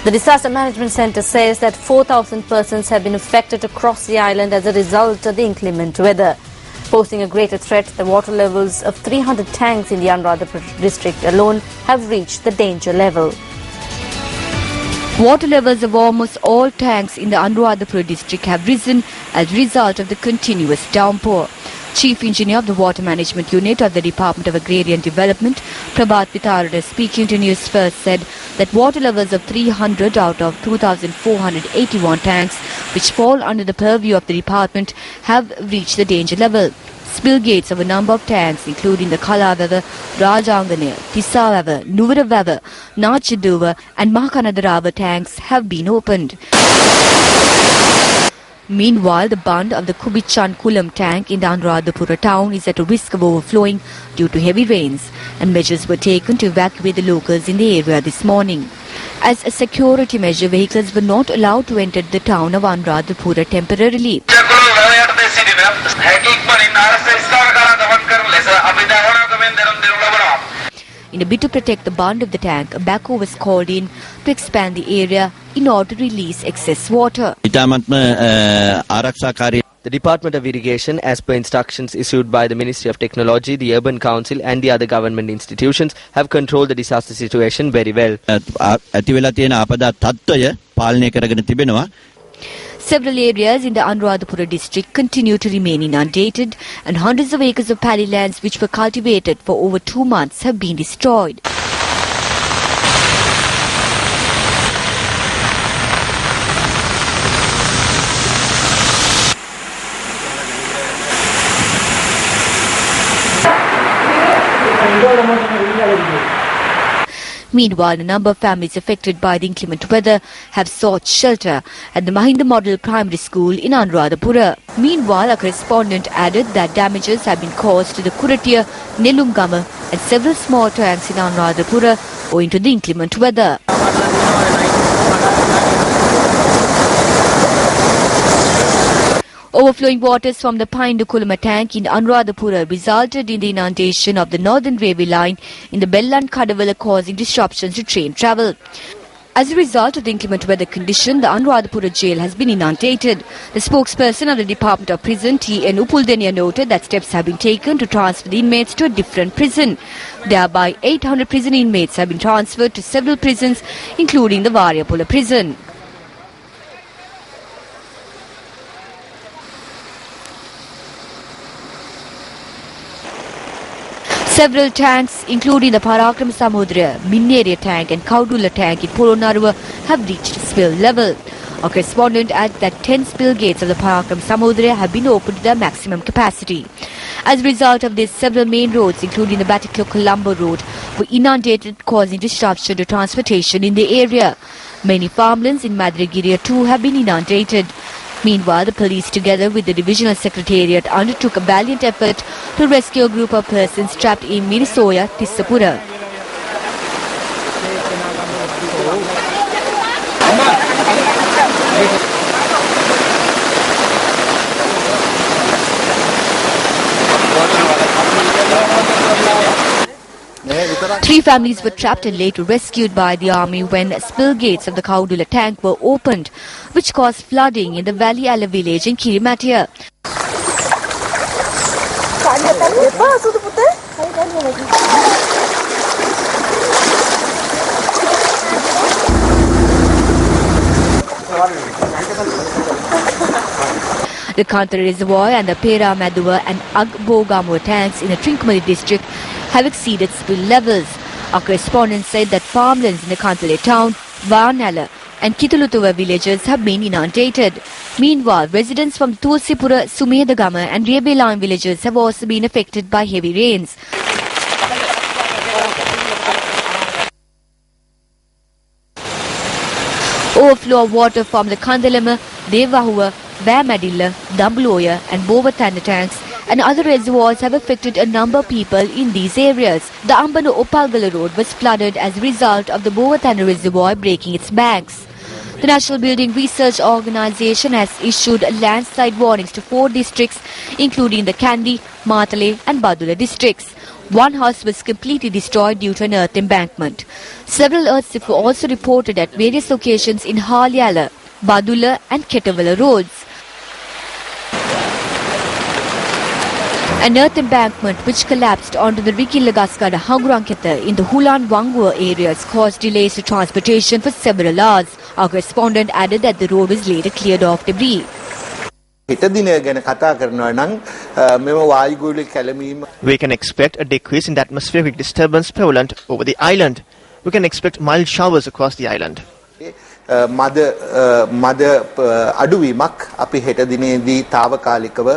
The Disaster Management Centre says that 4,000 persons have been affected across the island as a result of the inclement weather. Posing a greater threat, the water levels of 300 tanks in the Anuradhapura district alone have reached the danger level. Water levels of almost all tanks in the Anuradhapura district have risen as a result of the continuous downpour. Chief Engineer of the Water Management Unit of the Department of Agrarian Development, Prabhat Pitharada, speaking to News First, said that water levels of 300 out of 2,481 tanks, which fall under the purview of the department, have reached the danger level. Spill gates of a number of tanks, including the Kalavawa, Rajangana, Tisavawa, Nuvaravawa, Nachaduva and Mahakanadarawa tanks, have been opened. Meanwhile, the bund of the Kubichan Kulam tank in the Anuradhapura town is at a risk of overflowing due to heavy rains, and measures were taken to evacuate the locals in the area this morning. As a security measure, vehicles were not allowed to enter the town of Anuradhapura temporarily. In a bid to protect the bund of the tank, a backhoe was called in to expand the area in order to release excess water. The Department of Irrigation, as per instructions issued by the Ministry of Technology, the Urban Council and the other government institutions, have controlled the disaster situation very well. Several areas in the Anuradhapura district continue to remain inundated, and hundreds of acres of paddy lands which were cultivated for over 2 months have been destroyed. Meanwhile, a number of families affected by the inclement weather have sought shelter at the Mahinda Model Primary School in Anuradhapura. Meanwhile, a correspondent added that damages have been caused to the Kuratiya, Nelumgama and several small tanks in Anuradhapura owing to the inclement weather. Overflowing waters from the Paindukulama tank in Anuradhapura resulted in the inundation of the Northern Railway line in the Bellan Kadavala, causing disruptions to train travel. As a result of the inclement weather condition, the Anuradhapura jail has been inundated. The spokesperson of the Department of Prison, T.N. Upuldeniya, noted that steps have been taken to transfer the inmates to a different prison. Thereby, 800 prison inmates have been transferred to several prisons, including the Variapula prison. Several tanks, including the Parakram Samudra, Minneria tank and Kaudula tank in Polonaruwa, have reached spill level. A correspondent adds that 10 spill gates of the Parakram Samudra have been opened to their maximum capacity. As a result of this, several main roads, including the Batiklo-Colombo road, were inundated, causing disruption to transportation in the area. Many farmlands in Madragiriya too have been inundated. Meanwhile, the police, together with the Divisional Secretariat, undertook a valiant effort to rescue a group of persons trapped in Mirisoya, Tissapura. Three families were trapped and later rescued by the army when spill gates of the Kaudula tank were opened, which caused flooding in the Valley Ala village in Kirimatia. The Kantara Reservoir and the Pera Maduwa and Agbogamua tanks in the Trincomalee district have exceeded spill levels. Our correspondent said that farmlands in the Kantale town, Varnala and Kitulutuva villages have been inundated. Meanwhile, residents from Tulsipura, Sumedagama and Rebelan villages have also been affected by heavy rains. Overflow of water from the Kandalama, Devahua, Vamadilla, Dambuloya and Bovatana tanks and other reservoirs have affected a number of people in these areas. The Ambano Opalgala road was flooded as a result of the Bovatana reservoir breaking its banks. The National Building Research Organisation has issued landslide warnings to 4 districts, including the Kandy, Matale and Badula districts. One house was completely destroyed due to an earth embankment. Several earthquakes were also reported at various locations in Halyala, Badula and Ketavala roads. An earth embankment which collapsed onto the Rikilagaskara Hanguranketa in the Hulan Wangua areas caused delays to transportation for several hours. Our correspondent added that the road was later cleared of debris. We can expect a decrease in the atmospheric disturbance prevalent over the island. We can expect mild showers across the island. මද අඩුවීමක් අපි හෙට දිනේදී తాවකාලිකව